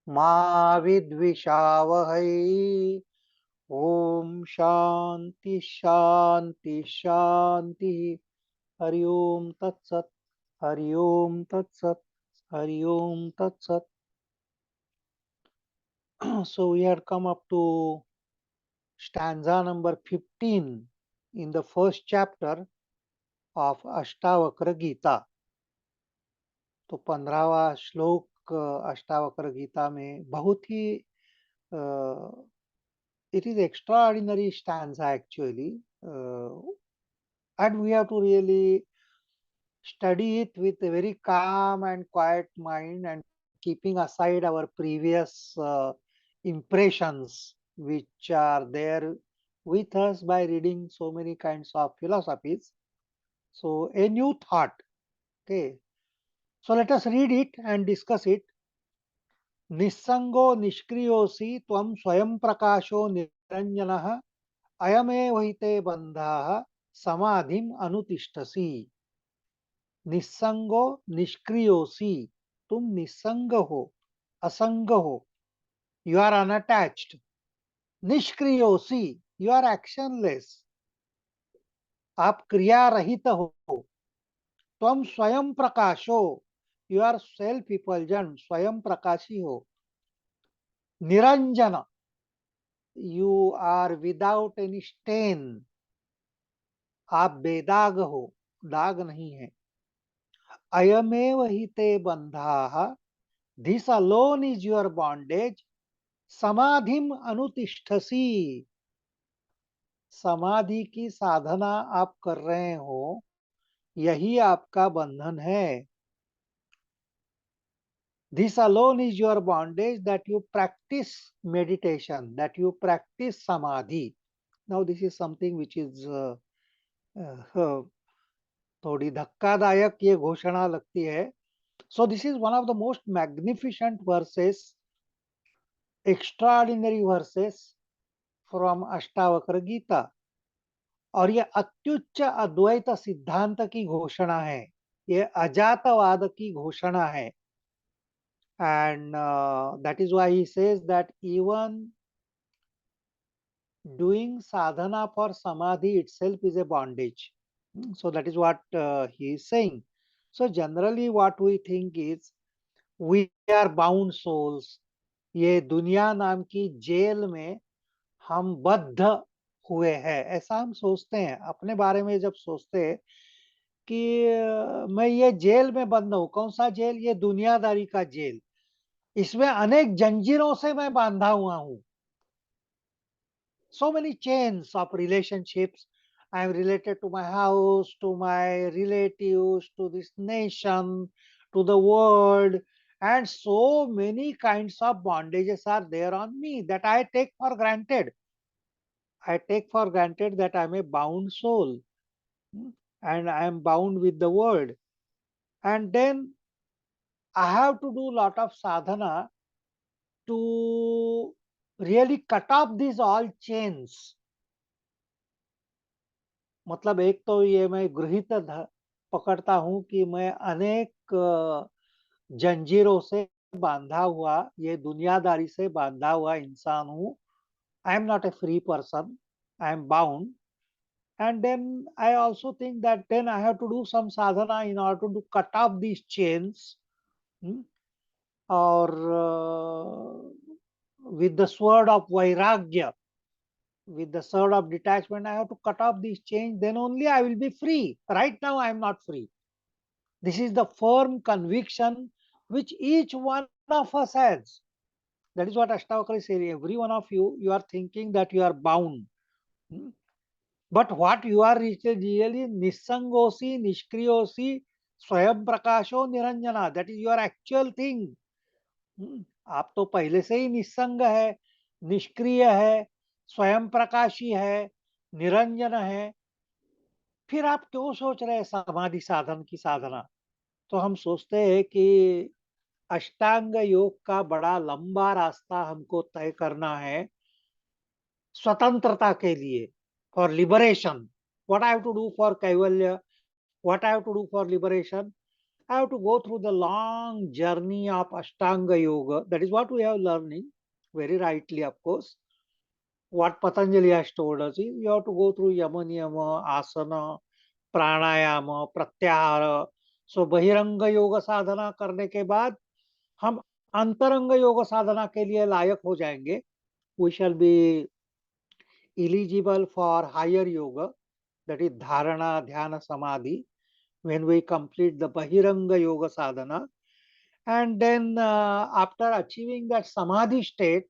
मा विद्विषावहै। ओम शांति शांति शांति। हरि ओम तत्सत। हरि ओम तत्सत। हरि ओम तत्सत। So we had come up to stanza number 15 in the first chapter of Ashtavakragita. तो 15वां श्लोक अष्टावक्र गीता में बहुत ही it is extraordinary stanza actually, and we have to really study it with a very calm and quiet mind and keeping aside our previous impressions which are there with us by reading so many kinds of philosophies. So a new thought. Okay. So let us read it and discuss it. निस्संगो निष्क्रियोऽसि त्वं स्वयं प्रकाशो निरञ्जनः अयमेव हि ते बन्धाः समाधिम् अनुतिष्ठसि। निस्संगो निष्क्रियोऽसि, तुम निस्संग हो, असंग हो, you are unattached. निष्क्रियोऽसि, यू आर एक्शनलेस, आप क्रिया रहित हो। त्वं स्वयं प्रकाशो, यू आर सेल्फ इफल्जेंट, स्वयं प्रकाशी हो। निरंजन, you are without any stain, आप बेदाग हो, दाग नहीं है। अयमेव हि ते बंधाः, this alone is your bondage. समाधिम अनुतिष्ठसी, समाधि की साधना आप कर रहे हो, यही आपका बंधन है। This alone is your bondage, that you practice meditation, that you practice samadhi. Now this is something which is थोड़ी धक्कादायक ये घोषणा लगती है। So this is one of the most magnificent verses, extraordinary verses from Ashtavakra Gita. और ये अत्युच्च अद्वैत सिद्धांत की घोषणा है, ये अजातवाद की घोषणा है। And that is why he says that even doing sadhana for samadhi itself is a bondage. So that is what he is saying. So generally what we think is we are bound souls. ये दुनिया नाम की jail में हम बद्ध हुए हैं, ऐसा हम सोचते हैं अपने बारे में। जब सोचते हैं कि मैं ये जेल में बंद हूं, कौन सा जेल? ये दुनियादारी का जेल, इसमें अनेक जंजीरों से मैं बांधा हुआ हूं। So many chains of relationships. I am related to my house, to my relatives, to this nation, to the world, and so many kinds of bondages are there on me that I take for granted. I take for granted that I am a bound soul, and I am bound with the world. And then I have to do a lot of sadhana to really cut off these all chains. मतलब एक तो ये मैं गृहीत पकड़ता हूं कि मैं अनेक जंजीरों से बांधा हुआ, ये दुनियादारी से बांधा हुआ इंसान हूं। I am not a free person, I am bound. And then I also think that then I have to do some sadhana in order to cut off these chains, और with the sword of vairagya, with the sword of detachment, I have to cut off these chains, then only I will be free. Right now, I am not free. This is the firm conviction which each one of us has. That is what Ashtavakra is saying. Every one of you, you are thinking that you are bound. But what you are really nisangosi, nishkriyosi, swayam prakasho niranjana. That is your actual thing. आप तो पहले से ही निस्संग है, निष्क्रिय है, स्वयं प्रकाशी है, निरंजन है। फिर आप क्यों सोच रहे हैं समाधि साधन की साधना? तो हम सोचते हैं कि अष्टांग योग का बड़ा लंबा रास्ता हमको तय करना है स्वतंत्रता के लिए, for liberation. What I have to do for kaivalya? What I have to do for liberation? I have to go through the long journey of Ashtanga Yoga. That is what we have learning, very rightly, of course. What Patanjali has told us is you have to go through Yama Niyama, Asana, Pranayama, Pratyahara. So बहिरंग योग साधना करने के बाद हम अंतरंग योग साधना के लिए लायक हो जाएंगे. We shall be eligible for higher yoga, that is dharana, dhyana, samadhi, when we complete the bahiranga yoga sadhana. And then after achieving that samadhi state,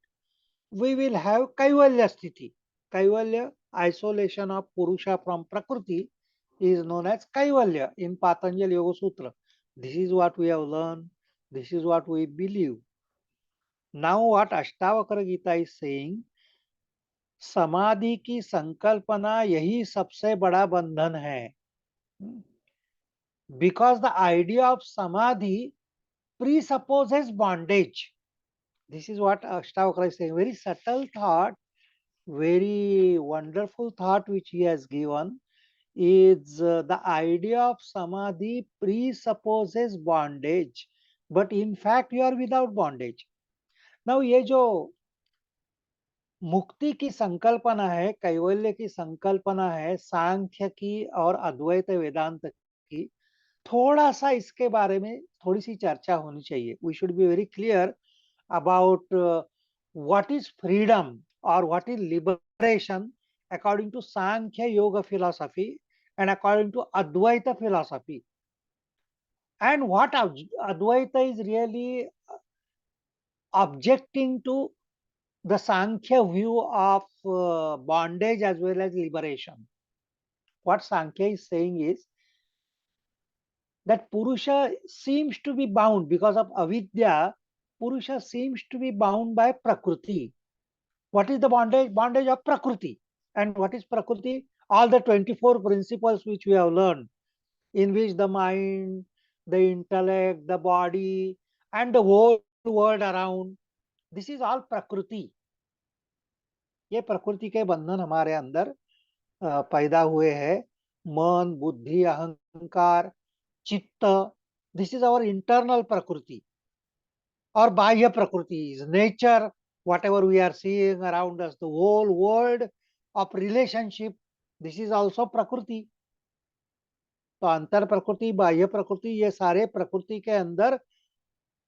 we will have kaivalya sthiti. Kaivalya, isolation of purusha from prakriti, is known as kaivalya in Patanjali Yoga Sutra. This is what we have learned. This is what we believe. Now what Ashtavakra Gita is saying, समाधि की संकल्पना यही सबसे बड़ा बंधन है. Because the idea of samadhi presupposes bondage. This is what Ashtavakra is saying. Very subtle thought, very wonderful thought which he has given is the idea of samadhi presupposes bondage, but in fact you are without bondage. Now ये जो मुक्ति की संकल्पना है, कैवल्य की संकल्पना है, सांख्य की और अद्वैत वेदांत की, थोड़ा सा इसके बारे में थोड़ी सी चर्चा होनी चाहिए. We should be very clear about what is freedom और what is liberation according to Sankhya Yoga philosophy and according to Advaita philosophy. And what Advaita is really objecting to the Sankhya view of bondage as well as liberation. What Sankhya is saying is that Purusha seems to be bound because of avidya. Purusha seems to be bound by Prakriti. What is the bondage? Bondage of Prakriti. And what is Prakriti? All the 24 principles which we have learned, in which the mind, the intellect, the body, and the whole world around, this is all Prakriti. ये प्रकृति के बंधन हमारे अंदर पैदा हुए हैं. मन, बुद्धि, अहंकार, चित्त, this is our internal prakriti. Or bahya prakriti is nature, whatever we are seeing around us, the whole world of relationship, this is also prakriti. तो अंतर प्रकृति, बाह्य प्रकृति, ये सारे प्रकृति के अंदर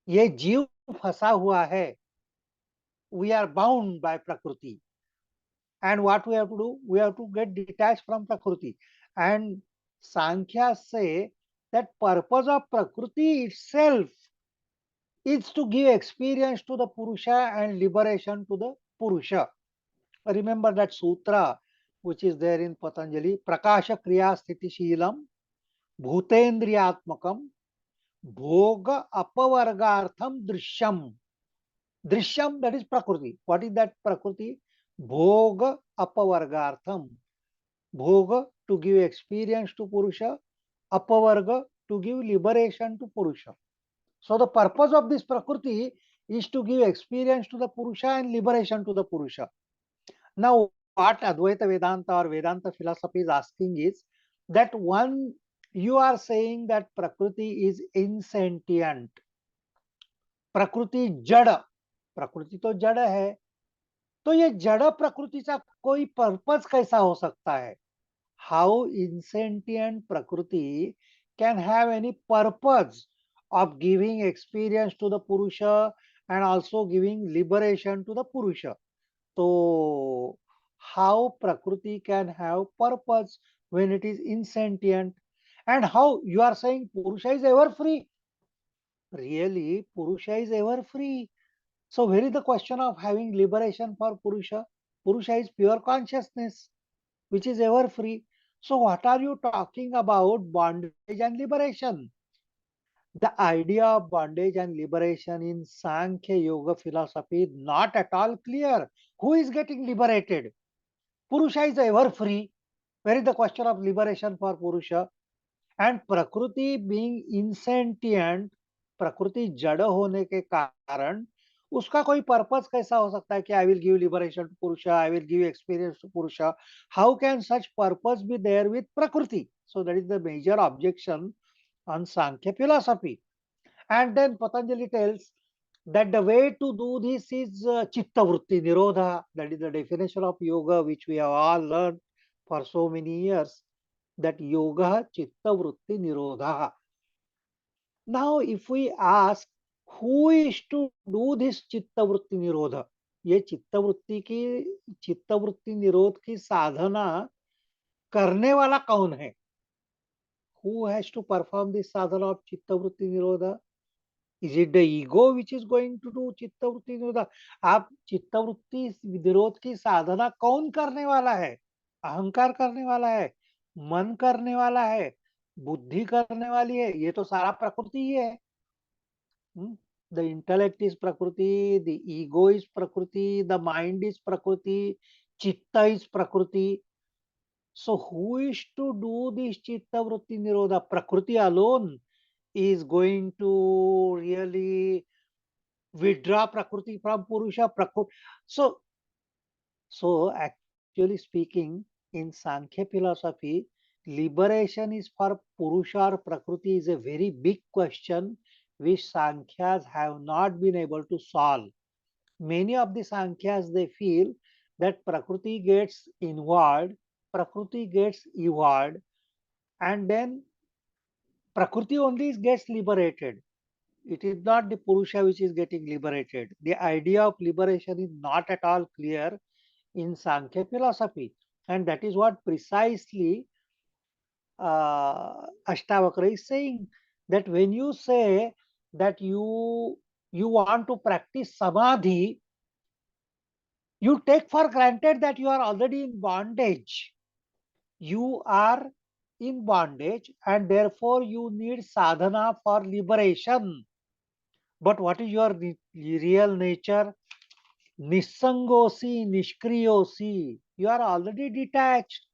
ये जीव फंसा हुआ है. We are bound by prakriti. And what we have to do? We have to get detached from prakriti. And Sankhya say that purpose of prakriti itself is to give experience to the Purusha and liberation to the Purusha. Remember that sutra which is there in Patanjali, Prakasha Kriya Sthiti Shilam Bhutendriyatmakam Bhoga Apavargartham Drishyam. Drishyam, that is Prakriti. What is that Prakriti? Bhoga Apavargartham. Bhoga, to give experience to Purusha. Apavarga, to give liberation to Purusha. So the purpose of this Prakriti is to give experience to the Purusha and liberation to the Purusha. Now, what Advaita Vedanta or Vedanta philosophy is asking is that one, you are saying that Prakriti is insentient. Prakriti jada. Prakriti तो जड़ है. तो ये जड़ प्रकृतीचा कोई purpose कैसा हो सकता है? How insentient Prakriti can have any purpose of giving experience to the Purusha and also giving liberation to the Purusha. So, how Prakriti can have purpose when it is insentient? And how you are saying Purusha is ever free? Really, Purusha is ever free. So, where is the question of having liberation for Purusha? Purusha is pure consciousness, which is ever free. So, what are you talking about bondage and liberation? The idea of bondage and liberation in Sankhya Yoga philosophy is not at all clear. Who is getting liberated? Purusha is ever free. Where is the question of liberation for Purusha? And Prakriti being insentient, प्रकृति जड़ होने के कारण उसका कोई purpose कैसा हो सकता है कि I will give liberation to purusha, I will give experience to purusha? How can such purpose be there with prakriti? So that is the major objection on Sankhya philosophy. And then Patanjali tells that the way to do this is Chitta Vritti Nirodha. That is the definition of yoga, which we have all learned for so many years. That yoga Chitta Vritti Nirodha. Now, if we ask who is to do this Chitta Vritti Nirodha, ये चित्त वृत्ति निरोध की साधना करने वाला कौन है? Who has to perform this sadhana of chitta vritti nirodha? Is it the ego which is going to do चित्त वृत्ति निरोधा? आप चित्त वृत्ति निरोध की साधना कौन करने वाला है? अहंकार करने वाला है, मन करने वाला है, बुद्धि करने वाली है, ये तो सारा प्रकृति ही है. The intellect is prakriti, the ego is prakriti, the mind is prakriti, chitta is prakriti. So who is to do this chitta vritti nirodha? Prakriti alone is going to really withdraw prakriti from purusha. So actually speaking, in Sankhya philosophy, liberation is for purusha or prakriti is a very big question which Sankhyas have not been able to solve. Many of the Sankhyas they feel that prakriti gets involved, prakriti gets evolved, and then prakriti only gets liberated. It is not the purusha which is getting liberated. The idea of liberation is not at all clear in Sankhya philosophy, and that is what precisely Ashtavakra is saying, that when you say that you want to practice samadhi, you take for granted that you are already in bondage. You are in bondage, and therefore you need sadhana for liberation. But what is your real nature? Nissangosi, Nishkriyosi. You are already detached.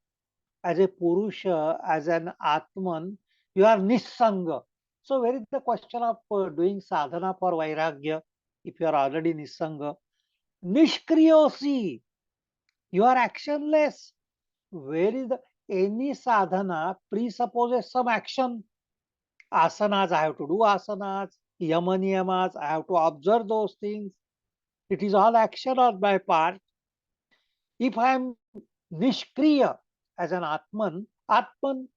As a Purusha, as an Atman, you are Nissanga. So, where is the question of doing sadhana for Vairagya if you are already Nissanga? Nishkriyosi. You are actionless. Where is the any sadhana presupposes some action? Asanas, I have to do asanas, yama niyamas, I have to observe those things. It is all action on my part. If I am nishkriya as an Atman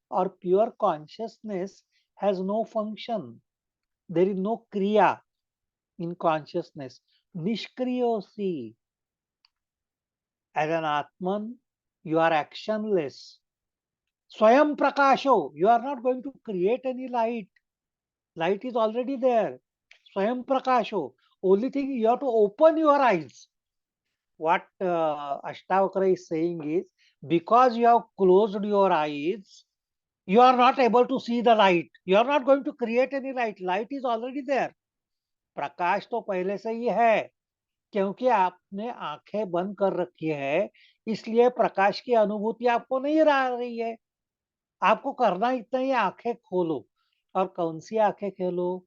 or pure consciousness has no function. There is no kriya in consciousness. Nishkriyosi as an Atman, you are actionless. Swayam prakasho, you are not going to create any light. Light is already there. Swayam prakasho. Only thing you have to open your eyes. What Ashtavakra is saying is, because you have closed your eyes, you are not able to see the light. You are not going to create any light. Light is already there. प्रकाश तो पहले से ही है, क्योंकि आपने आंखें बंद कर रखी है, इसलिए प्रकाश की अनुभूति आपको नहीं रह रही है. आपको करना इतना ही, आंखें खोलो. और कौन सी आंखें खोलो?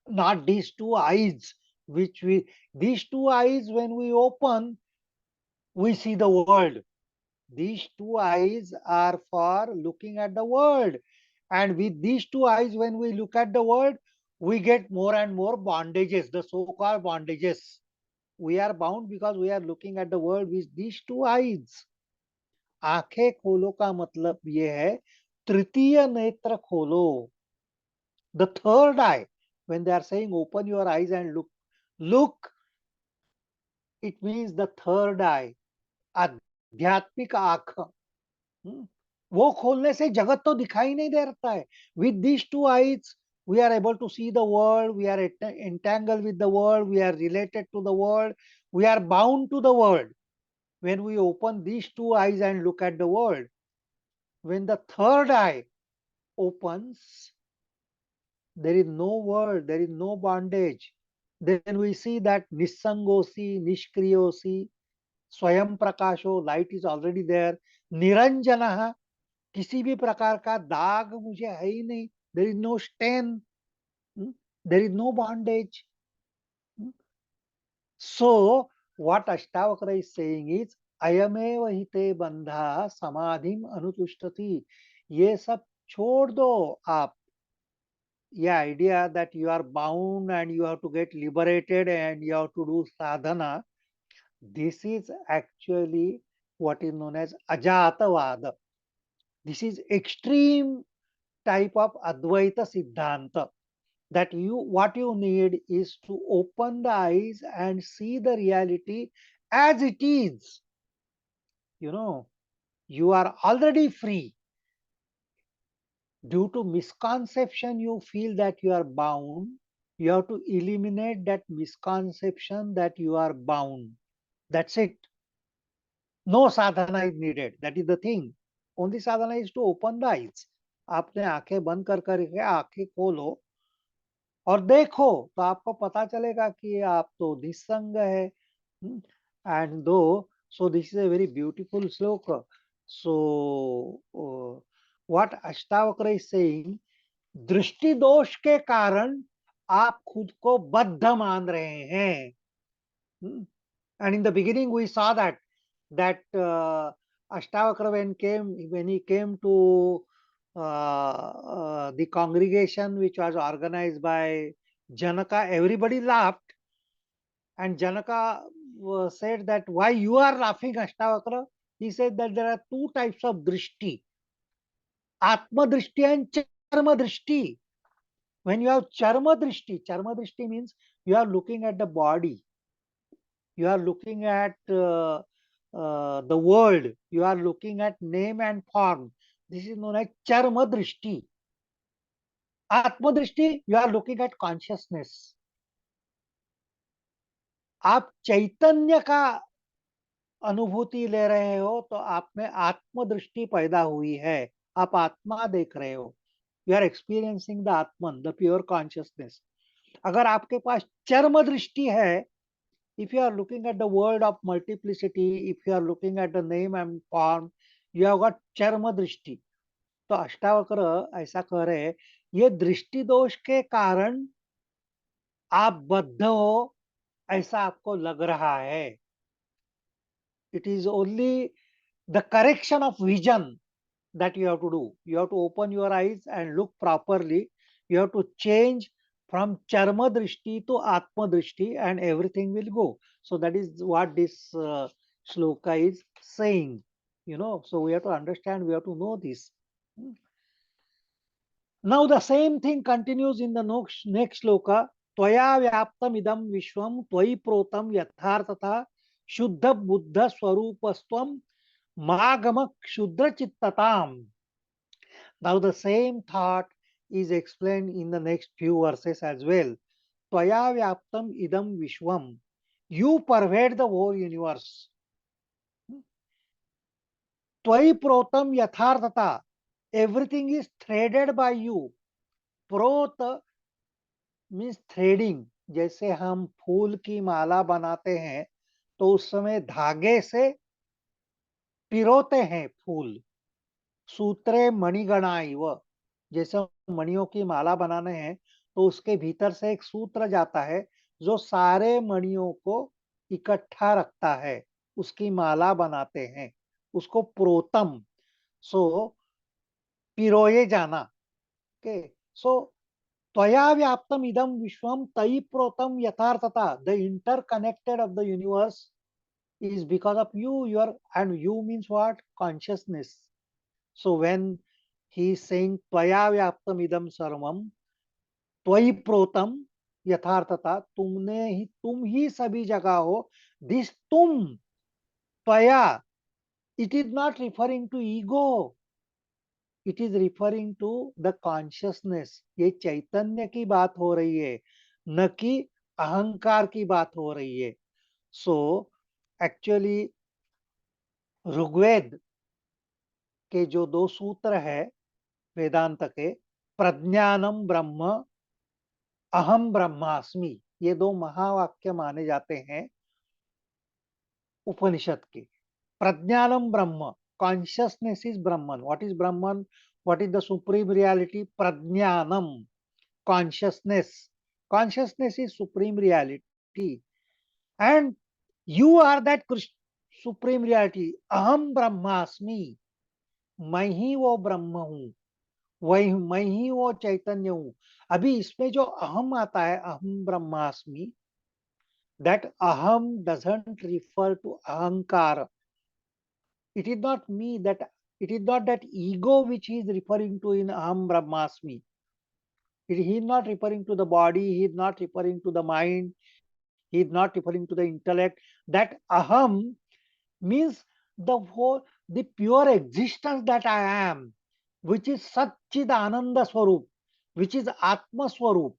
Not these two eyes, these two eyes when we open, we see the world. These two eyes are for looking at the world. And with these two eyes, when we look at the world, we get more and more bondages, the so-called bondages. We are bound because we are looking at the world with these two eyes. आंखें खोलो का मतलब ये है तृतीय नेत्र खोलो. The third eye. When they are saying open your eyes and look, it means the third eye. आध्यात्मिक आंख. वो खोलने से जगत तो दिखाई नहीं देता है. With these two eyes, we are able to see the world, we are entangled with the world, we are related to the world, we are bound to the world. When we open these two eyes and look at the world, when the third eye opens, there is no world, there is no bondage. Then we see that Nissangosi, Nishkriyosi, Swayam Prakasho, light is already there. Niranjanaha, किसी भी प्रकार का दाग मुझे है ही नहीं. There is no stain. There is no bondage. So what Ashtavakra is saying is अयमेव हिते बंधा समाधिम अनुतिष्ठति. ये सब छोड़ दो आप. idea that you are bound and you have to get liberated and you have to do sadhana, this is actually what is known as Ajatavada. This is extreme type of Advaita Siddhanta, that what you need is to open the eyes and see the reality as it is. You know, you are already free. Due to misconception, you feel that you are bound. You have to eliminate that misconception that you are bound. That's it. No sadhana is needed. That is the thing. Only sadhana is to open the eyes. आपने आंखें बंद कर करके आंखें खोलो और देखो, तो आपको पता चलेगा कि आप तो निस्संग है. एंड दो, so this is a very beautiful sloka. So what Ashtavakra is saying, दृष्टि दोष के कारण आप खुद को बद्ध मान रहे हैं. And in the beginning we saw that Ashtavakra when he came to the congregation which was organized by Janaka, everybody laughed, and Janaka said that why you are laughing, Ashtavakra? He said that there are two types of drishti, Atma drishti and Charma drishti. When you have Charma drishti means you are looking at the body, you are looking at the world, you are looking at name and form. This is known as Charma drishti. Atma drishti, you are looking at consciousness. आप चैतन्य का अनुभूति ले रहे हो तो आप में आत्मदृष्टि पैदा हुई है. आप आत्मा देख रहे हो. You are experiencing the Atman, the pure consciousness. अगर आपके पास चर्म दृष्टि है, if you are looking at the world of multiplicity, if you are looking at the name and form, you have got चर्म दृष्टि. तो अष्टावक्र ऐसा कह रहे हैं, ये दृष्टि दोष के कारण आप बद्ध हो ऐसा आपको लग रहा है. It is only the correction of vision that you have to do. You have to open your eyes and look properly. You have to change from charma drishti to atma drishti and everything will go. So that is what this shloka is saying. So we have to understand, we have to know this. Now the same thing continues in the next shloka. Tvaya vyaptam idam vishwam tvai protam yathartata shuddha buddha swarupastvam magamak shudra chittatam. Now the same thought is explained in the next few verses as well. Tvaya vyaptam idam vishwam. You pervade the whole universe. Tvai protam yathartata. Everything is threaded by you. Prot means threading. जैसे हम फूल की माला बनाते हैं तो उस समय धागे से पिरोते हैं फूल. सूत्रे मणिगणाई व, जैसे मणियों की माला बनाने हैं तो उसके भीतर से एक सूत्र जाता है जो सारे मणियों को इकट्ठा रखता है. उसकी माला बनाते हैं, उसको प्रोतम. सो पिरोए जाना. ओके. सो त्वया व्याप्तम idam vishwam tai protam yathartata. The interconnected of the universe is because of you. And you means what? Consciousness. So when he is saying त्वया व्याप्तम idam sarvam, त्वयि प्रोतम यथार्थता, तुम ही सभी जगह हो. This तुम, त्वया, it is not referring to ego. It is referring to the consciousness. ये चैतन्य की बात हो रही है, न कि अहंकार की बात हो रही है. सो एक्चुअली ऋग्वेद के जो दो सूत्र है वेदांत के, प्रज्ञानम ब्रह्म, अहम ब्रह्मास्मि, ये दो महावाक्य माने जाते हैं उपनिषद के. प्रज्ञानम ब्रह्म, consciousness is Brahman. What is Brahman? What is the supreme reality? Prajnanam, consciousness. Consciousness is supreme reality. And you are that supreme reality. Aham Brahmasmi. मैं ही वो ब्रह्म हूं. वही मैं ही वो चैतन्य हूं। अभी इसमें जो अहम आता है, अहम ब्रह्मास्मि, दैट अहम डजंट रिफर टू अहंकार. It is not me, that it is not that ego which he is referring to in aham brahmasmi. He is not referring to the body, he is not referring to the mind, he is not referring to the intellect. That aham means the whole, the pure existence that I am, which is Satchid Ananda Swarup, which is Atma Swarup.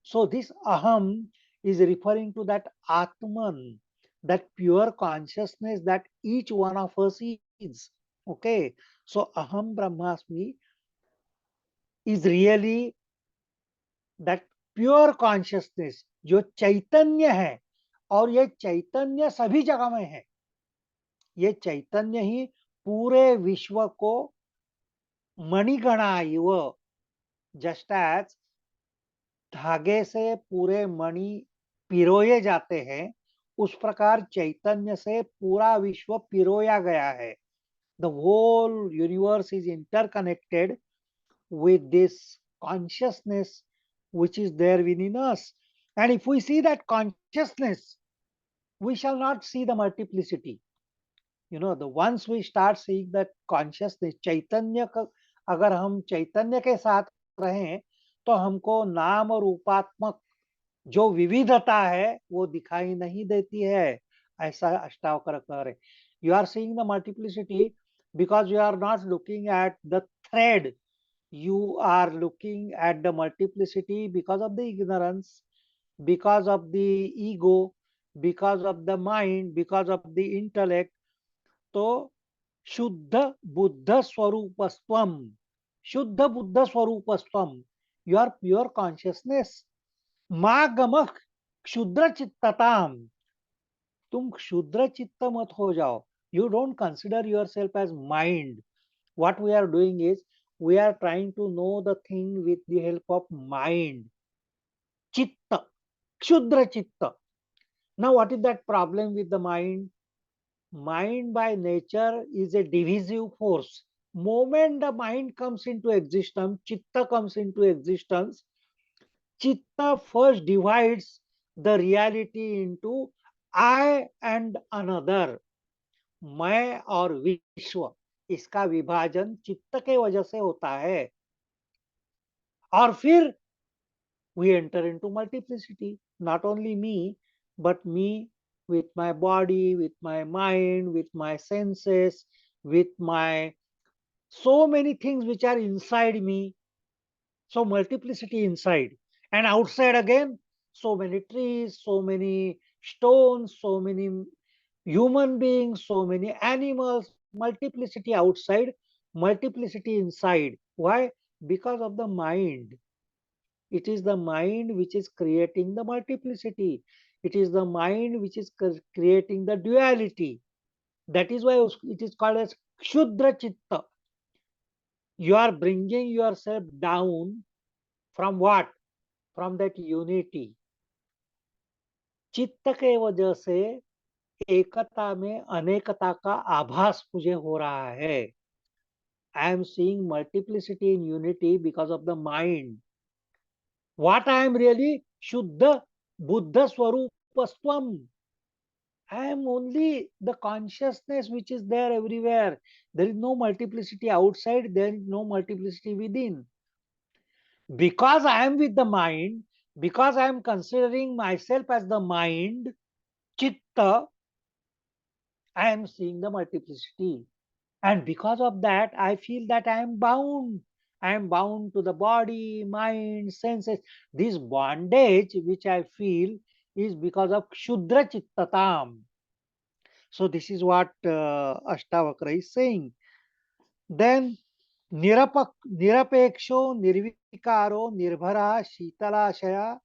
So this aham is referring to that Atman, that pure consciousness that each one of us is. Okay. So aham brahmasmi is really that pure consciousness जो चैतन्य है, और ये चैतन्य सभी जगह में है। ये चैतन्य ही पूरे विश्व को मणिगणा इव, जस्ट एज धागे से पूरे मणि पिरोए जाते हैं, उस प्रकार चैतन्य से पूरा विश्व पिरोया गया है। The whole universe is interconnected with this consciousness which is there within us. And if we see that consciousness, we shall not see the multiplicity. You know, the once we start seeing that consciousness, चैतन्य का, अगर हम चैतन्य के साथ रहें, तो हमको नाम और रूपात्मक जो विविधता है वो दिखाई नहीं देती है, ऐसा अष्टावक्र कह रहे. You are seeing the multiplicity because you are not looking at the thread. You are looking at the multiplicity because of the ignorance, because of the ego, because of the mind, because of the intellect. तो शुद्ध बुद्ध स्वरूपस्त्वम, शुद्ध Buddha स्वरूपस्त्वम, you are pure consciousness. मागमः क्षुद्र चित्तताम, तुम क्षुद्र चित्त मत हो जाओ. You don't consider yourself as mind. What we are doing is we are trying to know the thing with the help of mind. Chitta, Kshudra Chitta. Now, what is that problem with the mind? Mind by nature is a divisive force. Moment the mind comes into existence, Chitta comes into existence, Chitta first divides the reality into I and another. मैं और विश्व, इसका विभाजन चित्त के वजह से होता है. और फिर we enter into multiplicity. Not only me, but me with my body, with my mind, with my senses, with my so many things which are inside me. So multiplicity inside. And outside again, so many trees, so many stones, so many human beings, so many animals, multiplicity outside, multiplicity inside. Why? Because of the mind. It is the mind which is creating the multiplicity. It is the mind which is creating the duality. That is why it is called as Kshudra Chitta. You are bringing yourself down from what? From that unity. चित्त के वजह से एकता में अनेकता का आभास मुझे हो रहा है. I am seeing multiplicity in unity because of the mind. What I am really? Shuddha Buddha Swarupastvam. I am only the consciousness which is there everywhere. There is no multiplicity outside, there is no multiplicity within. Because I am with the mind, because I am considering myself as the mind, chitta, I am seeing the multiplicity. And because of that, I feel that I am bound. I am bound to the body, mind, senses. This bondage which I feel is because of Kshudra Chittatam. So this is what Ashtavakra is saying. Then निरपेक्षो निर्विकारो निर्भरा शीतलाशया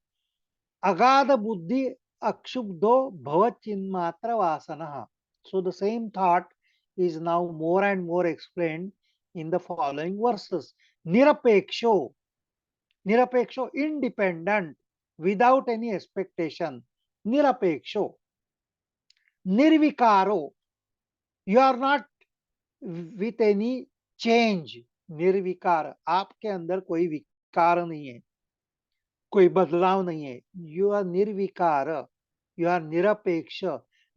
अगाध बुद्धि अक्षुब्धो भवचिन्मात्र वासना. So the same thought is now more and more explained in the following verses. Nirapeksho, nirapeksho, independent, without any expectation. Nirapeksho, nirvikaro, you are not with any change. निर्विकार, आपके अंदर कोई विकार नहीं है, कोई बदलाव नहीं है। यू आर निर्विकार, यू आर निरपेक्ष,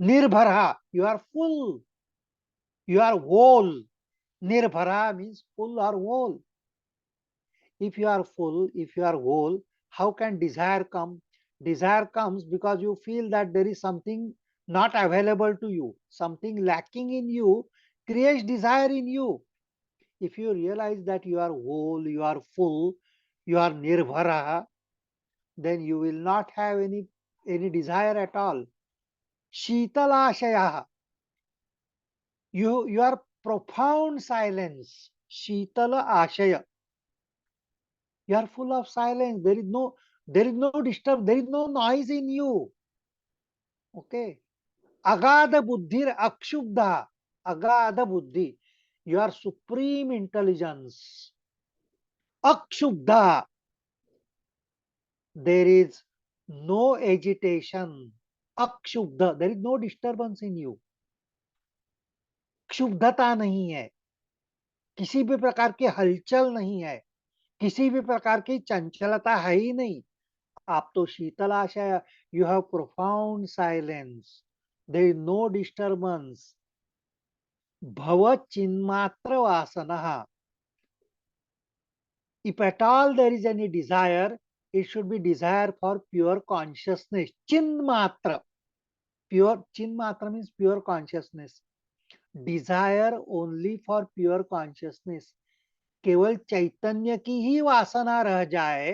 निर्भरा, you are full, you are whole. Nirbhara means full or whole. If you are full, if you are whole, how can desire come? Desire comes because you feel that there is something not available to you, something lacking in you creates desire in you. If you realize that you are whole, you are full, you are nirbhara, then you will not have any desire at all. Shitalashayaha, you are profound silence. Shitala ashaya, you are full of silence. There is no disturb, there is no noise in you. Okay. Agada buddhir akshubdha. Agada buddhi. You are supreme intelligence. Akshubdha. There is no agitation. Akshubdha. There is no disturbance in you. क्षुब्धता नहीं है, किसी भी प्रकार की हलचल नहीं है, किसी भी प्रकार की चंचलता है ही नहीं. आप तो शीतल आशय, you have profound silence, there is no disturbance. भव चिन्मात्र वासना, if at all there is any desire, it should be desire for pure consciousness. Chinmatra, pure chinmatra means pure consciousness. Desire only for pure consciousness. केवल चैतन्य की ही वासना रह जाए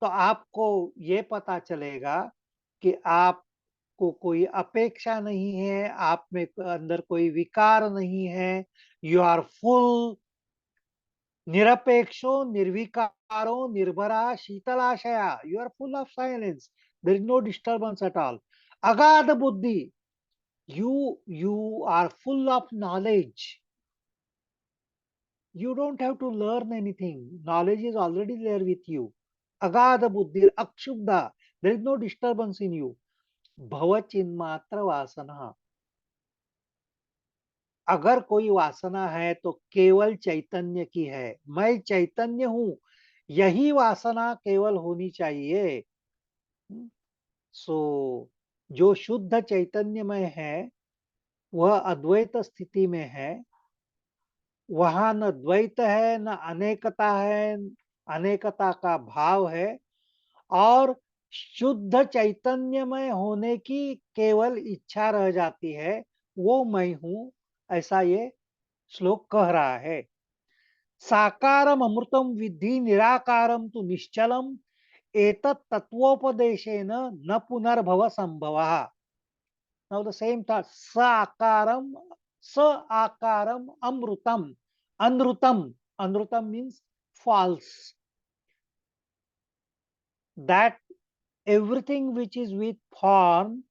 तो आपको ये पता चलेगा कि आपको कोई अपेक्षा नहीं है, आप में अंदर कोई विकार नहीं है. यू आर फुल, निरपेक्षो, निर्विकारो, निर्भरा, शीतलाशया. You are full of silence. There is no disturbance at all. अगाध बुद्धि, you are full of knowledge. You don't have to learn anything. Knowledge is already there with you. Agada buddhi, akshubda. There is no disturbance in you. भवचिन्मात्र वासना. अगर कोई वासना है तो केवल चैतन्य की है. मैं चैतन्य हूं, यही वासना केवल होनी चाहिए. सो जो शुद्ध चैतन्य में है वह अद्वैत स्थिति में है. वहां न द्वैत है, न अनेकता है, अनेकता का भाव है. और शुद्ध चैतन्यमय होने की केवल इच्छा रह जाती है, वो मैं हूं, ऐसा ये श्लोक कह रहा है. साकारम अमृतम विद्धि निराकारम तु निश्चलम एतत् तत्वोपदेशेन न पुनर्भव संभवः. Now the same thought. स आकारम अमृतम. अनृतम, अनृतम means false. That everything which is with form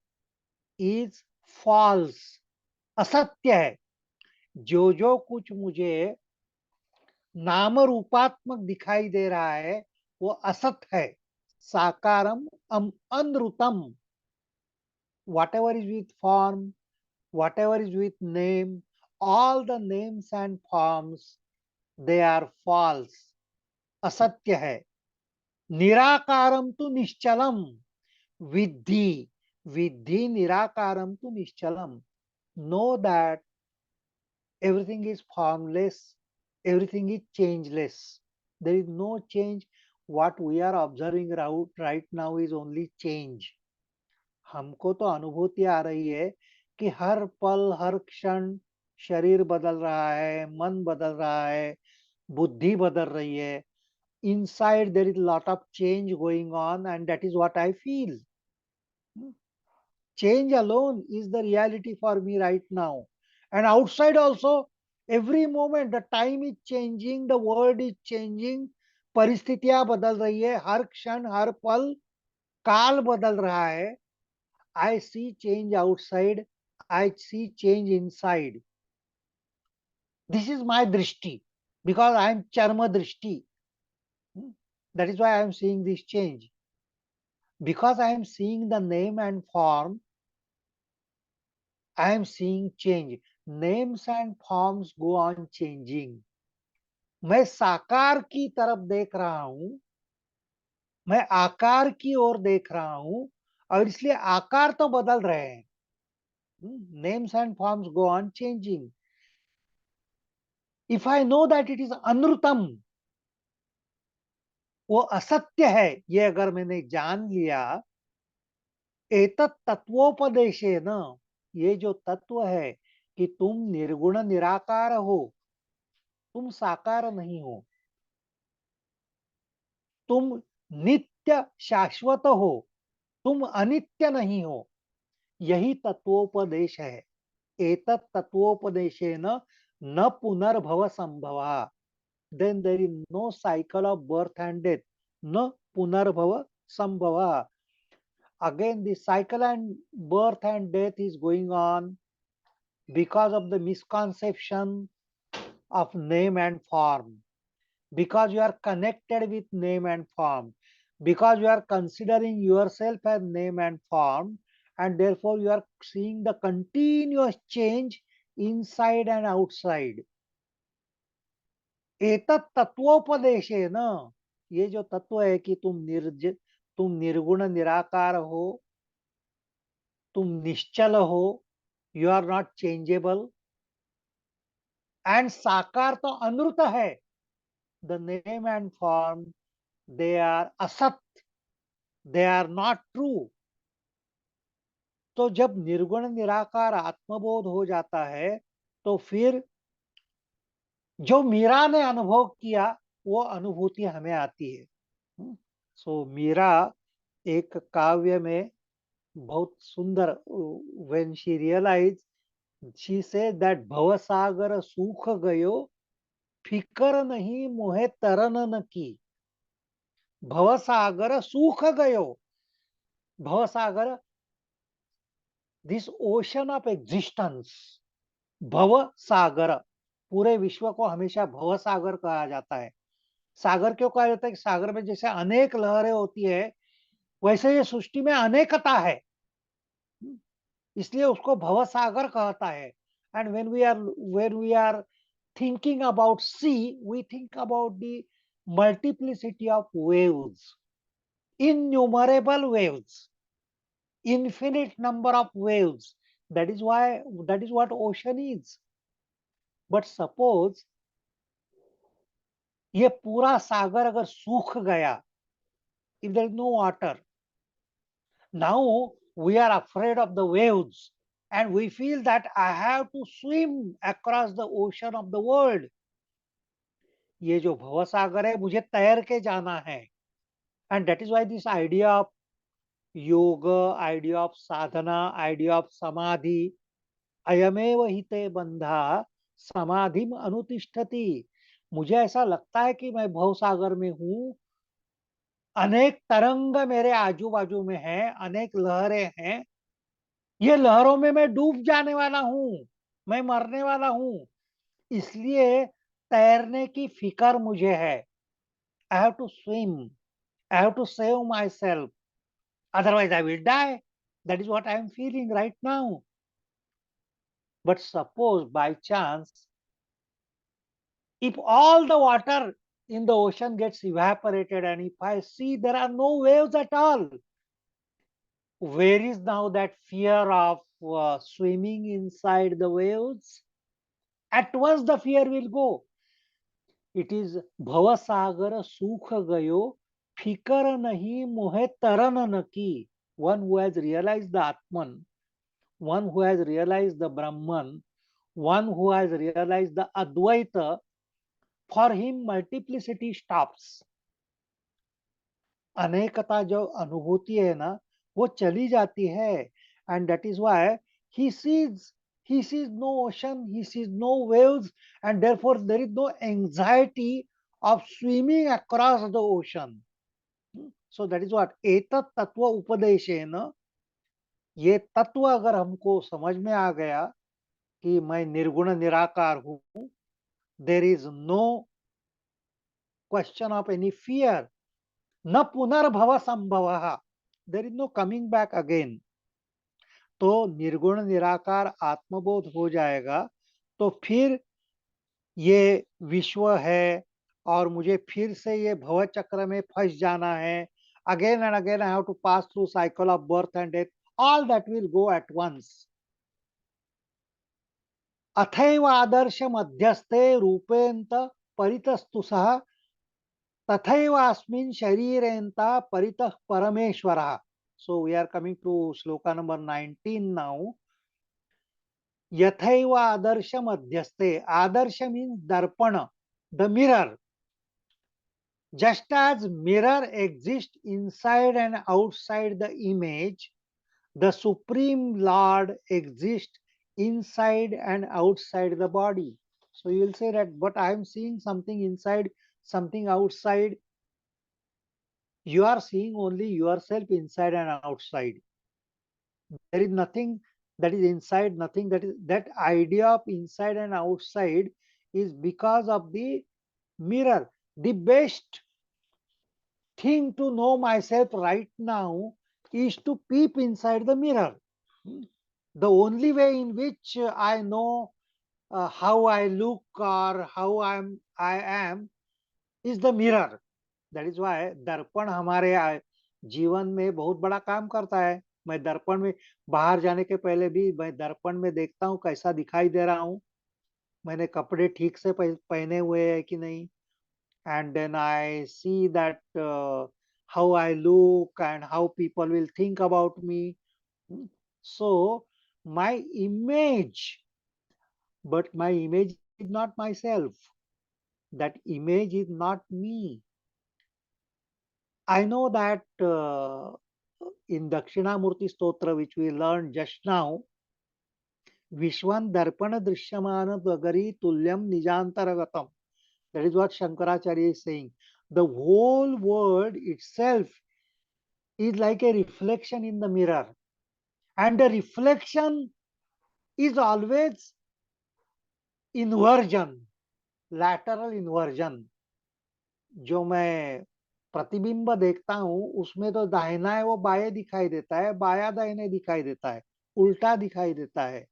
is false. असत्य है. जो जो कुछ मुझे नाम रूपात्मक दिखाई दे रहा है वो असत है. साकारम अनृतम. Whatever is with form, whatever is with name, all the names and forms, they are false. असत्य है. निराकारम तु निश्चलम. विद्धि, विद्धि निराकारम तु निश्चलम. Know that everything is formless, everything is changeless. There is no change. What we are observing right now is only change. हमको तो अनुभूति आ रही है कि हर पल हर क्षण शरीर बदल रहा है, मन बदल रहा है, बुद्धि बदल रही है. Inside there is a lot of change going on, and that is what I feel. Change alone is the reality for me right now. And outside also, every moment the time is changing, the world is changing, परिस्थितियां बदल रही है, हर क्षण हर पल काल बदल रहा है. I see change outside, I see change inside. This is my drishti, because I am charma drishti. That is why I am seeing this change. Because I am seeing the name and form, I am seeing change. Names and forms go on changing. मैं साकार की तरफ देख रहा हूं, मैं आकार की ओर देख रहा हूं, और इसलिए आकार तो बदल रहे हैं. Names and forms go on changing. If I know that it is अनृतम, वो असत्य है, ये अगर मैंने जान लिया, एतत् तत्वोपदेशेन, ये जो तत्व है कि तुम निर्गुण निराकार हो, तुम साकार नहीं हो, तुम नित्य शाश्वत हो, तुम अनित्य नहीं हो, यही तत्वोपदेश है. एतत् तत्वोपदेशेन न पुनर्भव संभवा. Then there is no cycle of birth and death. न पुनर्भव संभवा. Again, the cycle and birth and death is going on because of the misconception of name and form, because you are connected with name and form, because you are considering yourself as name and form, and therefore you are seeing the continuous change inside and outside. एतत् तत्वोपदेशे न, ये जो तत्व है कि तुम निर्गुण निराकार हो, तुम निश्चल हो, you are not changeable, and साकार तो अनृत है. The name and form, they are असत, दे आर नॉट ट्रू. तो जब निर्गुण निराकार आत्मबोध हो जाता है, तो फिर जो मीरा ने अनुभव किया, वो अनुभूति हमें आती है. सो मीरा एक काव्य में बहुत सुंदर, when she realise, she say that भवसागर सूख गयो, फिकर नहीं मोहे तरन न की. भवसागर सूख गयो. भवसागर, दिस ओशन ऑफ एग्जिस्टेंस. भव सागर, पूरे विश्व को हमेशा भव सागर कहा जाता है. सागर क्यों कहा जाता है? कि सागर में जैसे अनेक लहरें होती है, वैसे ये सृष्टि में अनेकता है, इसलिए उसको भव सागर कहता है. And when we are thinking about sea, we think about the multiplicity of waves, innumerable waves, infinite number of waves. That is what ocean is. But suppose ये पूरा सागर अगर सूख गया, if there is no water, now we are afraid of the waves, and we feel that I have to swim across the ocean of the world. ये जो भवसागर है, मुझे तैर के जाना है. And that is why this idea of yoga, idea of sadhana, idea of samadhi, अयमेव हिते बंधा समाधिम अनुतिष्ठति. मुझे ऐसा लगता है कि मैं भवसागर में हूं, अनेक तरंग मेरे आजू बाजू में हैं, अनेक लहरें हैं, ये लहरों में मैं डूब जाने वाला हूं, मैं मरने वाला हूं, इसलिए तैरने की फिक्र मुझे है. I have to swim, I have to save myself, otherwise I will die. That is what I am feeling right now. But suppose by chance, if all the water in the ocean gets evaporated, and if I see there are no waves at all, where is now that fear of swimming inside the waves? At once the fear will go. It is भवसागर सूख गयो, फिकर नहीं मोहे तरन न की. One who has realized the Atman, one who has realized the Brahman, one who has realized the Advaita, for him multiplicity stops. अनेकता जो अनुभूति है ना, वो चली जाती है. And that is why he sees no ocean, he sees no waves, and therefore there is no anxiety of swimming across the ocean. So that is what एतत् तत्व उपदेशेन. ये तत्व अगर हमको समझ में आ गया कि मैं निर्गुण निराकार हूं, there is no question of any fear, न पुनर्भव संभव, there is no coming back again. तो निर्गुण निराकार आत्मबोध हो जाएगा, तो फिर ये विश्व है, और मुझे फिर से ये भव चक्र में फंस जाना है. Again and again I have to pass through cycle of birth and death. All that will go at once. अथैव आदर्श मध्यस्थे रूपेन्त परितस्तु सः तथैव अस्मिन् शरीरेन्ता परितः परमेश्वरः. So we are coming to sloka number 19 now. यथैव आदर्श मध्यस्थे. आदर्श means darpana, the mirror. Just as mirror exists inside and outside the image, the Supreme Lord exists inside and outside the body. So you will say that, but I am seeing something inside, something outside. You are seeing only yourself inside and outside. There is nothing that is inside, nothing that is, that idea of inside and outside is because of the mirror. The best thing to know myself right now is to peep inside the mirror. The only way in which I know how I look or how I am is the mirror. That is why दर्पण हमारे जीवन में बहुत बड़ा काम करता है. मैं दर्पण में बाहर जाने के पहले भी मैं दर्पण में देखता हूँ कैसा दिखाई दे रहा हूँ, मैंने कपड़े ठीक से पहने हुए हैं कि नहीं. And then I see that how I look and how people will think about me. So my image, but my image is not myself. That image is not me. I know that in Dakshinamurti Stotra, which we learned just now, Vishwan Darpana Drishyamana Dagari Tulyam Nijantaragatam. That is what Shankaracharya is saying. The whole world itself is like a reflection in the mirror. And the reflection is always inversion, lateral inversion. जो मैं प्रतिबिंब देखता हूँ उसमें तो दाहिना है वो बाएं दिखाई देता है, बाया दाहिने दिखाई देता है, उल्टा दिखाई देता है.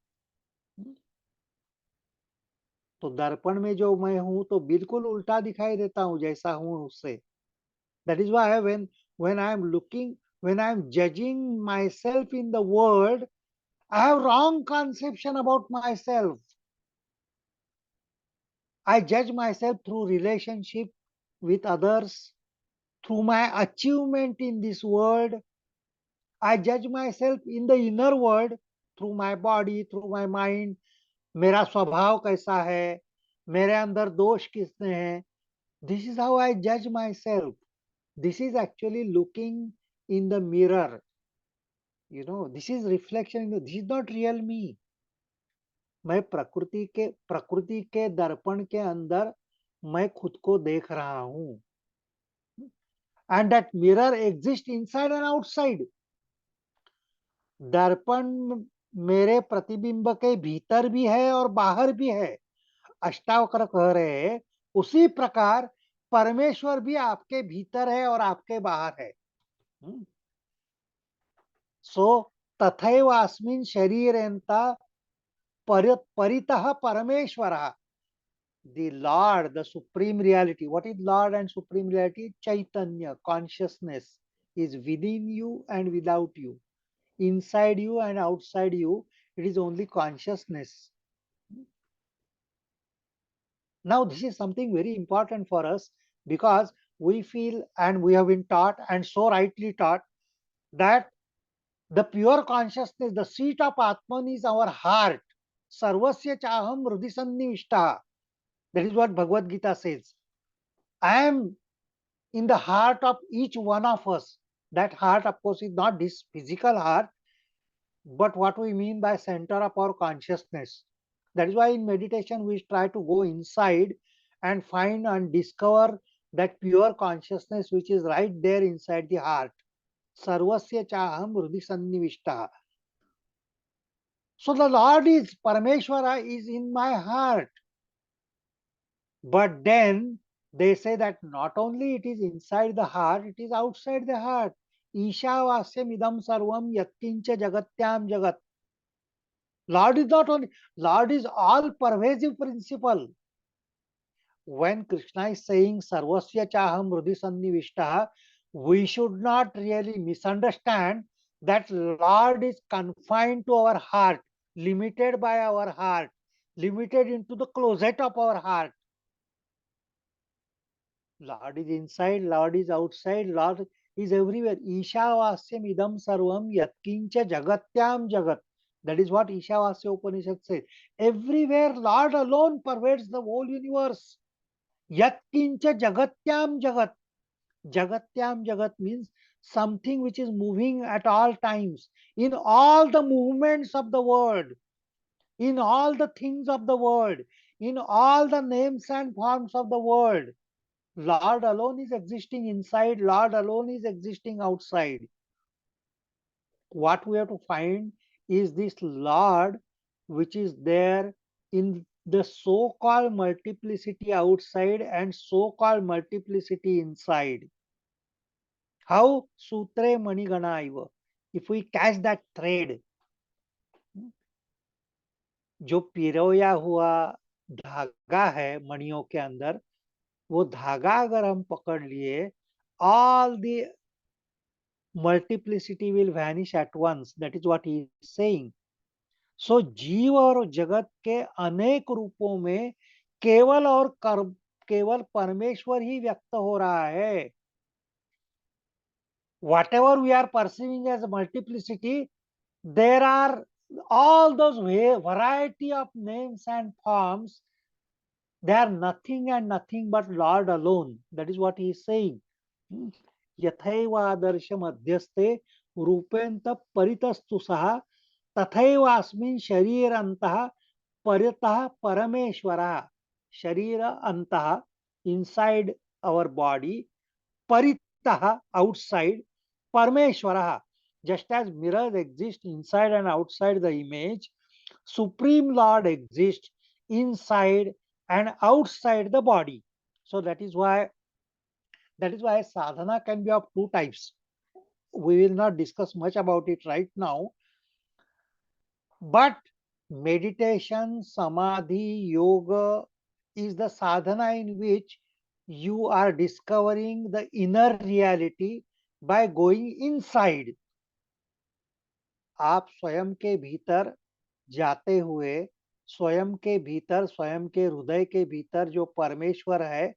तो दर्पण में जो मैं हूं तो बिल्कुल उल्टा दिखाई देता हूं जैसा हूं उससे. That is why when I am looking, when I am judging myself in the world, I have wrong conception about myself. I judge myself through relationship with others, through my achievement in this world. I judge myself in the inner world through my body, through my mind. मेरा स्वभाव कैसा है, मेरे अंदर दोष किसने हैं. This is how I judge myself. This is actually looking in the mirror. This is reflection. This is not real me. मैं प्रकृति के दर्पण के अंदर मैं खुद को देख रहा हूं. And that mirror exists inside and outside. दर्पण मेरे प्रतिबिंब के भीतर भी है और बाहर भी है. अष्टावक्र कह रहे हैं उसी प्रकार परमेश्वर भी आपके भीतर है और आपके बाहर है. सो तथैव अस्मिन् शरीरेन्ता परितः परमेश्वरः. The Lord, the supreme reality. What is Lord and supreme reality? Chaitanya, consciousness, is within you and without you, inside you and outside you. It is only consciousness. Now this is something very important for us because we feel and we have been taught and so rightly taught that the pure consciousness, the seat of Atman is our heart. Sarvasya chaham hridhi sannivishta. That is what Bhagavad Gita says. I am in the heart of each one of us. That heart, of course, is not this physical heart, but what we mean by center of our consciousness. That is why in meditation we try to go inside and find and discover that pure consciousness which is right there inside the heart. Sarvasya chaham hridhi sannivishta. So the Lord is, Parameshwara is in my heart. But then they say that not only it is inside the heart, it is outside the heart. Ishavasyam idam sarvam yatkincha jagatyam jagat. Lord is not only, Lord is all pervasive principle. when Krishna is saying Sarvasya Chaham Hrudi Sannivishtaha, we should not really misunderstand that Lord is confined to our heart, limited by our heart, limited into the closet of our heart. Lord is inside, Lord is outside, Lord is everywhere. Ishavasyam idam sarvam yatkincha jagatyam jagat. That is what Ishavasya Upanishad says. Everywhere, Lord alone pervades the whole universe. Yatkincha jagatyam jagat. Jagatyam jagat means something which is moving at all times, in all the movements of the world, in all the things of the world, in all the names and forms of the world. Lord alone is existing inside, Lord alone is existing outside. What we have to find is this Lord which is there in the so called multiplicity outside and so called multiplicity inside. How? Sutre Manigana Iva. If we catch that thread, जो पिरोया हुआ धागा है मणियों के अंदर, वो धागा अगर हम पकड़ लिए, all the multiplicity will vanish at once. That is what he is saying. So जीव और जगत के अनेक रूपों में केवल और केवल परमेश्वर ही व्यक्त हो रहा है. Whatever we are perceiving as a multiplicity, there are all those variety of names and forms. They are nothing and nothing but Lord alone. That is what he is saying. यथैव आदर्श मध्यस्थे रूपेंत परितस्तु सह तथैव अस्मिन् शरीर अंतः परितः परमेश्वरः. शरीर अंतः, inside our body, paritah, outside, Parameshwara. Just as mirrors exist inside and outside the image, Supreme Lord exists inside and outside the body. So that is why sadhana can be of two types. We will not discuss much about it right now, but meditation, samadhi, yoga is the sadhana in which you are discovering the inner reality by going inside. आप स्वयं के भीतर जाते हुए, स्वयं के भीतर, स्वयं के हृदय के भीतर जो परमेश्वर है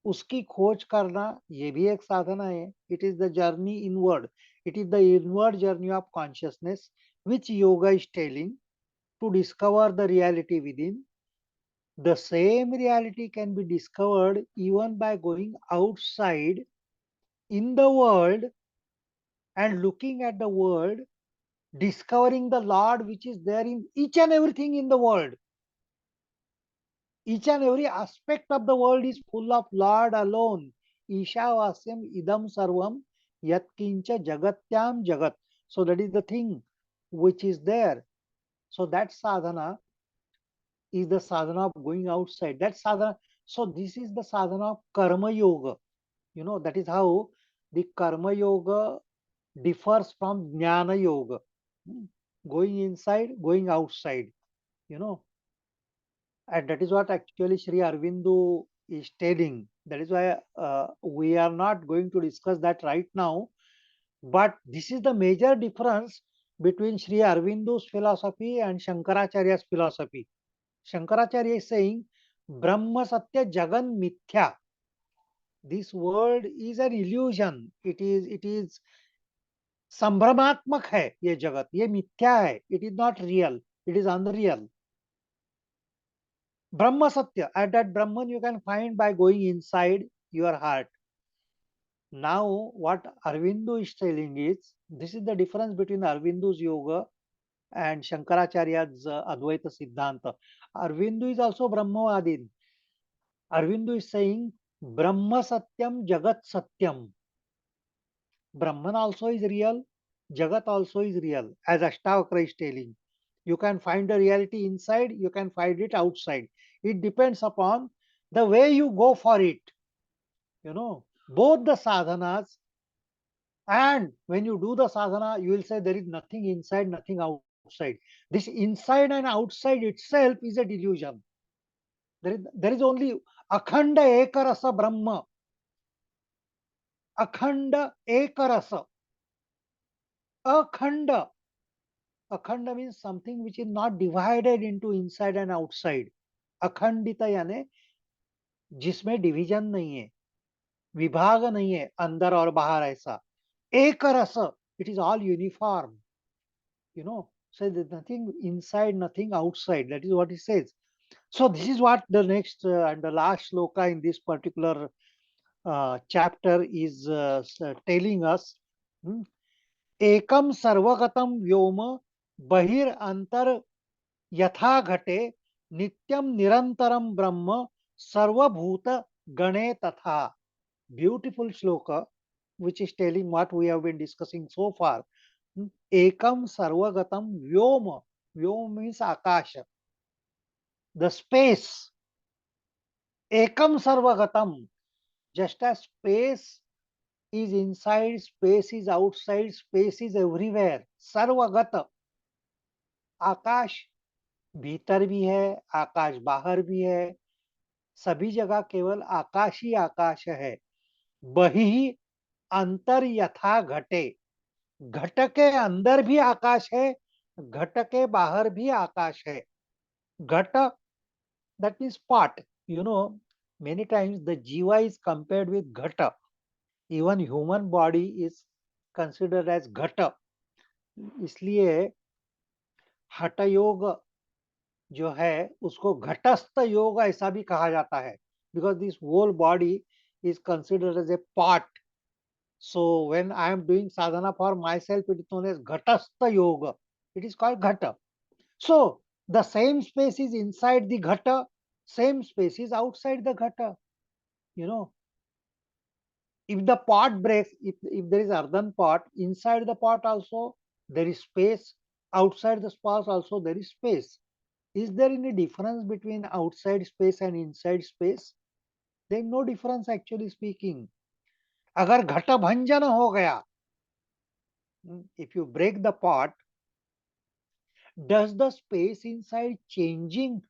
उसकी खोज करना, ये भी एक साधना है. It is the journey inward. It is the inward journey of consciousness which yoga is telling to discover the reality within. The same reality can be discovered even by going outside in the world and looking at the world, discovering the Lord which is there in each and everything in the world. Each and every aspect of the world is full of Lord alone. Ishavasyam idam sarvam yatkincha jagatyam jagat. So that is the thing which is there. So that sadhana is the sadhana of going outside. That sadhana. So this is the sadhana of karma yoga. That is how the karma yoga differs from jnana yoga. Hmm. Going inside, going outside. You know, and that is what actually Sri Aurobindo is telling. That is why we are not going to discuss that right now. But this is the major difference between Sri Aurobindo's philosophy and Shankaracharya's philosophy. Shankaracharya is saying, Brahma Satya Jagan Mithya. This world is an illusion. It is संभ्रमात्मक है ये जगत, ये मिथ्या है. It is not real. It is unreal. Brahma Satya, and that Brahman you can find by going inside your heart. Now, what Aurobindo is telling is, this is the difference between Aurobindo's yoga and Shankaracharya's Advaita Siddhanta. Aurobindo is also Brahmavadin. Aurobindo is saying, Brahma Satyam Jagat Satyam. Brahman also is real, Jagat also is real, as Ashtavakra is telling. You can find the reality inside, you can find it outside. It depends upon the way you go for it. Both the sadhanas, and when you do the sadhana, you will say there is nothing inside, nothing outside. This inside and outside itself is a delusion. There is only Akhanda Ekarasa Brahma. Akhanda Ekarasa. Akhanda. Akhanda means something which is not divided into inside and outside. अखंडित यानी जिसमें division नहीं है, विभाग नहीं है अंदर और बाहर ऐसा. एक रस, it is all uniform, you know. So there's nothing inside, nothing outside. That is what he says. So this is what the next and the last shloka in this particular chapter is telling us. Hmm? एकम सर्वगतम व्योम बहिर अंतर यथा घटे नित्यम निरंतरम ब्रह्म सर्वभूत गणे तथा. Beautiful shloka which is telling what we have been discussing so far. Ekam sarvagatam vyoma. Vyoma means akasha, the space. Ekam sarvagatam. Just as space is inside, space is outside, space is everywhere. Sarvagata. आकाश भीतर भी है, आकाश बाहर भी है, सभी जगह केवल आकाश ही आकाश है. बहि अंतर यथा घटे. घट के अंदर भी आकाश है, घट के बाहर भी आकाश है. घट, that means pot. You know, many times the jiva is compared with ghata. Even human body is considered as घट. इसलिए हठ योग जो है उसको घटस्थ योग ऐसा भी कहा जाता है, because this whole body is considered as a pot. So when I am doing sadhana for myself, it is known as ghatastha yoga. It is called ghata. So the same space is inside the ghata, same space is outside the ghata. You know, if the pot breaks, if there is earthen pot, inside the pot also there is space, outside the pot also there is space. Is there any difference between outside space and inside space? There is no difference actually speaking. अगर घट भंजन हो गया, if you break the pot, does the space inside changing?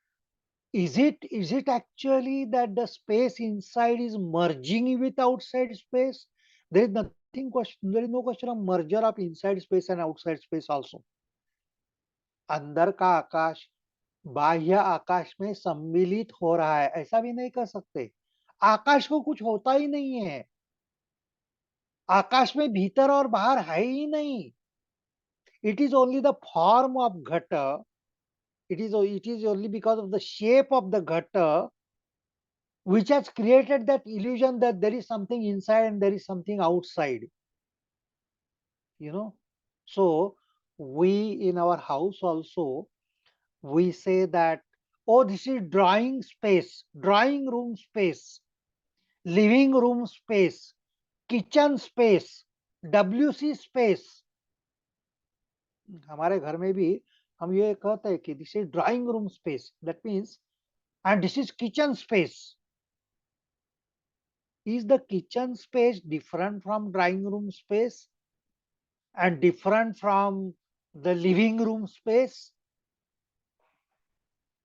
Is it actually that the space inside is merging with outside space? There is nothing question. There is no question of merger of inside space and outside space also. अंदर का आकाश बाह्य आकाश में सम्मिलित हो रहा है, ऐसा भी नहीं कर सकते. आकाश को कुछ होता ही नहीं है. आकाश में भीतर और बाहर है ही नहीं. It is only the form of ghata. It is only because of the shape of the ghata which has created that illusion that there is something inside and there is something outside. You know, so we in our house also we say that, oh, this is drawing space, drawing room space, living room space, kitchen space, WC space. हमारे घर में भी हम ये कहते हैं कि this is drawing room space, that means, and this is kitchen space. Is the kitchen space different from drawing room space and different from the living room space?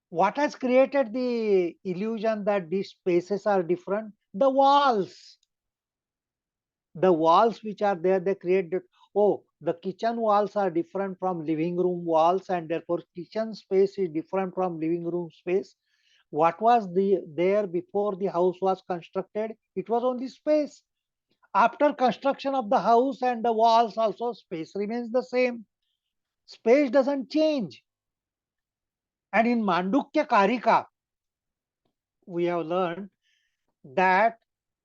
What has created the illusion that these spaces are different? The walls. The walls which are there, they create that, oh, the kitchen walls are different from living room walls and therefore kitchen space is different from living room space. What was there before the house was constructed? It was only space. After construction of the house and the walls also, space remains the same. Space doesn't change. And in Mandukya Karika, we have learned that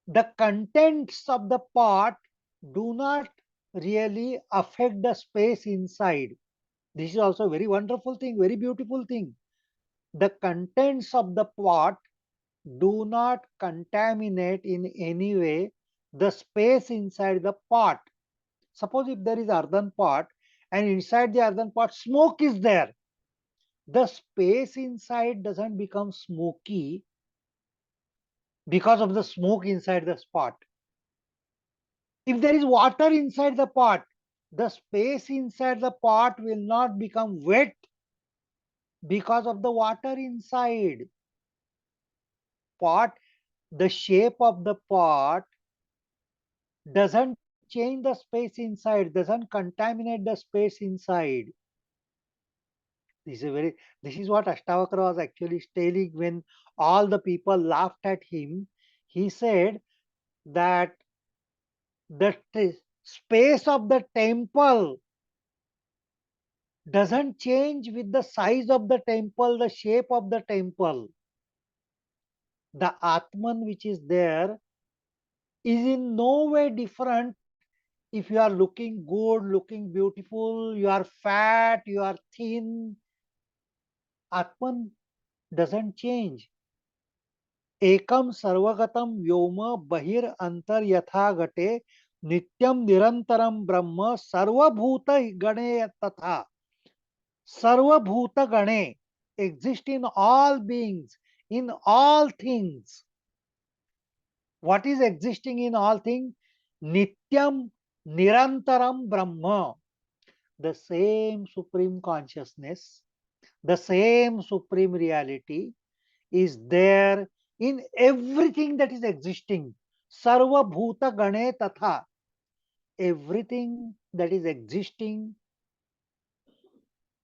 the contents of the pot do not really affect the space inside. This is also a very wonderful thing, very beautiful thing. The contents of the pot do not contaminate in any way the space inside the pot. Suppose if there is earthen pot and inside the earthen pot smoke is there, the space inside doesn't become smoky because of the smoke inside the pot. If there is water inside the pot, the space inside the pot will not become wet because of the water inside. pot, the shape of the pot doesn't change the space inside, doesn't contaminate the space inside. This is what Ashtavakra was actually telling when all the people laughed at him. He said that the space of the temple doesn't change with the size of the temple, the shape of the temple. The Atman which is there is in no way different if you are looking good, looking beautiful, you are fat, you are thin. Atman doesn't change. एकम सर्वगतम व्योम बहिर अंतर यथा घटे नित्यम निरंतरम ब्रह्म सर्वभूत गणे तथा सर्वभूत गणे exist in all beings, in all things. What is existing in all things? Nityam Nirantaram Brahma, the same supreme consciousness, the same supreme reality is there in everything that is existing. Sarva Bhuta Gane Tatha. Everything that is existing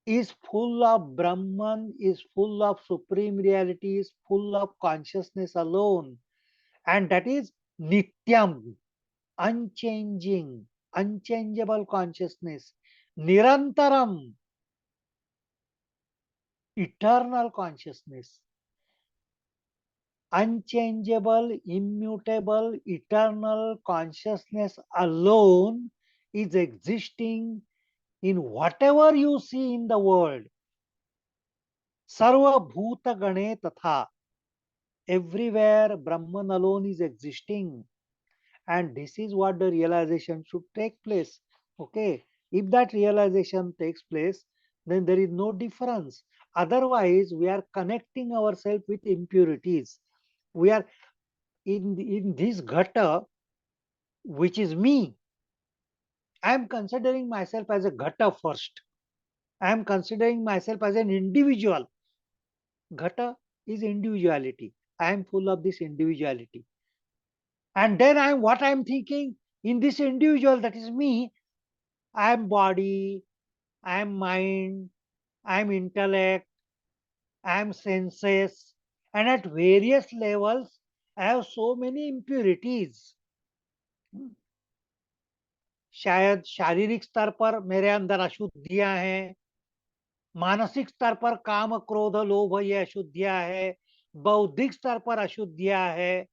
is full of Brahman, is full of supreme reality, is full of consciousness alone. And that is Nityam, unchanging, unchangeable consciousness. Nirantaram, eternal consciousness. Unchangeable, immutable, eternal consciousness alone is existing in whatever you see in the world. Sarva Bhuta Gane Tatha. Everywhere Brahman alone is existing. And this is what the realization should take place. Okay. If that realization takes place, then there is no difference. Otherwise, we are connecting ourselves with impurities. We are in this ghata, which is me. I am considering myself as a ghata first. I am considering myself as an individual. Ghata is individuality. I am full of this individuality. And then what I am thinking in this individual, that is me, I am body, I am mind, I am intellect, I am senses, and at various levels, I have so many impurities. शायद शारीरिक स्तर पर मेरे अंदर अशुद्धियां हैं, मानसिक स्तर पर काम क्रोध लोभ ये अशुद्धियां है, बौद्धिक स्तर पर अशुद्धियां है,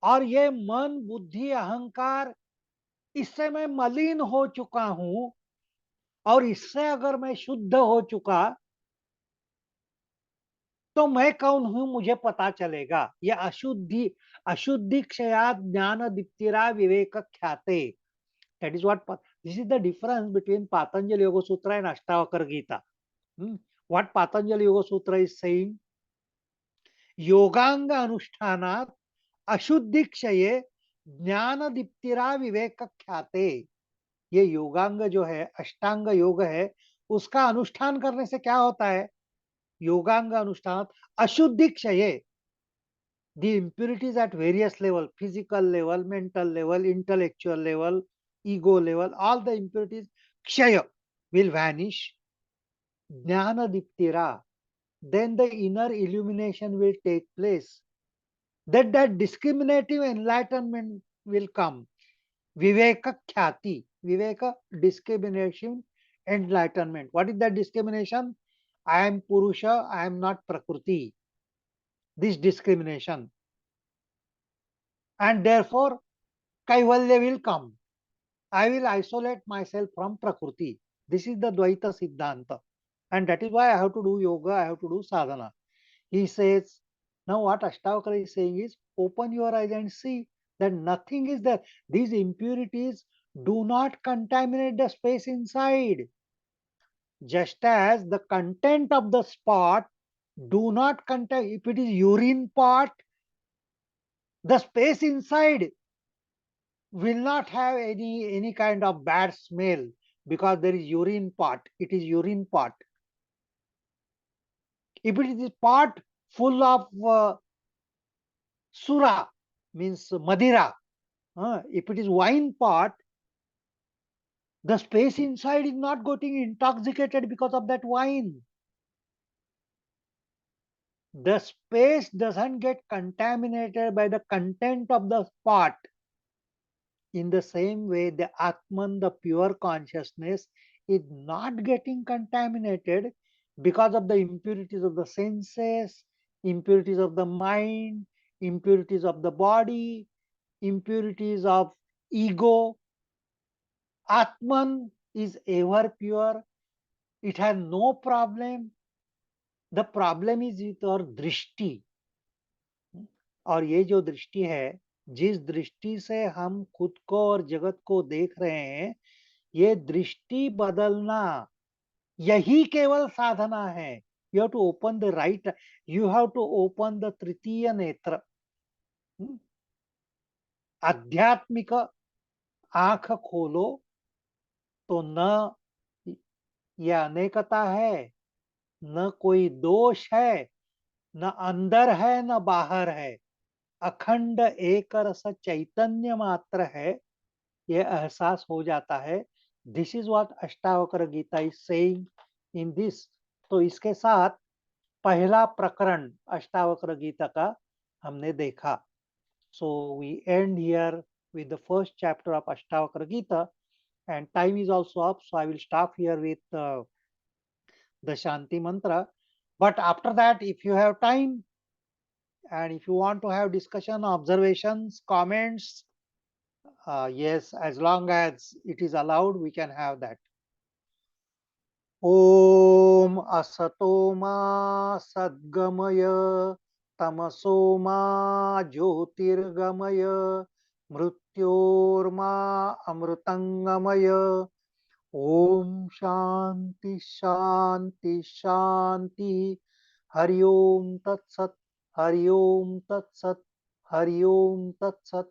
और ये मन बुद्धि अहंकार, इससे मैं मलिन हो चुका हूं, और इससे अगर मैं शुद्ध हो चुका तो मैं कौन हूं मुझे पता चलेगा. ये अशुद्धि क्षयात ज्ञान दीप्तिरा विवेक ख्याते. That is what this is the difference between Patanjali Yoga Sutra and Ashtavakra Gita. What Patanjali Yoga Sutra is saying, योगांग अनुष्ठानात अशुद्धि क्षये ज्ञान दीप्तिरा विवेक ख्याते. ये योगांग जो है, अष्टांग योग है, उसका अनुष्ठान करने से क्या होता है? योगांग अनुष्ठान अशुद्धि क्षये, the impurities at various level, physical level, mental level, intellectual level, ego level, all the impurities kshaya will vanish. Jnana diptira, then the inner illumination will take place. That discriminative enlightenment will come. Viveka khyati, viveka discrimination enlightenment. What is that discrimination? I am Purusha, I am not Prakriti. This discrimination. And therefore, Kaivalya will come. I will isolate myself from Prakriti. This is the Dvaita Siddhanta. And that is why I have to do yoga, I have to do sadhana. He says, now what Ashtavakra is saying is, open your eyes and see that nothing is there. These impurities do not contaminate the space inside. Just as the content of the spot do not contain, if it is urine pot, the space inside will not have any kind of bad smell because there is urine pot. It is urine pot. If it is pot full of Sura means Madira. If it is wine pot, the space inside is not getting intoxicated because of that wine. The space doesn't get contaminated by the content of the pot. In the same way, the Atman, the pure consciousness, is not getting contaminated because of the impurities of the senses, impurities of the mind, impurities of the body, impurities of ego. Atman is ever pure. It has no problem. The problem is with our drishti. और ये जो दृष्टि है, जिस दृष्टि से हम खुद को और जगत को देख रहे हैं, ये दृष्टि बदलना यही केवल साधना है. You have to open the right, you have to open the तृतीय नेत्र. आध्यात्मिक आंख खोलो तो न ये अनेकता है, न कोई दोष है, न अंदर है न बाहर है, अखंड एक रस चैतन्य मात्र है. ये एहसास हो जाता है. This is what Ashtavakra Gita is saying in this. तो इसके साथ पहला प्रकरण अष्टावक्र गीता का हमने देखा. So we end here with the first chapter of Ashtavakra Gita, and time is also up, so I will stop here with the Shanti mantra. But after that, if you have time and if you want to have discussion, observations, comments, yes, as long as it is allowed, we can have that. Om Asato Ma Sadgamaya Tamaso Ma Jyotirgamaya Mrityorma Amrutangamaya. Om Shanti Shanti Shanti. Hari Om Tat Sat. Hari Om Tat Sat. Hari Om Tat Sat.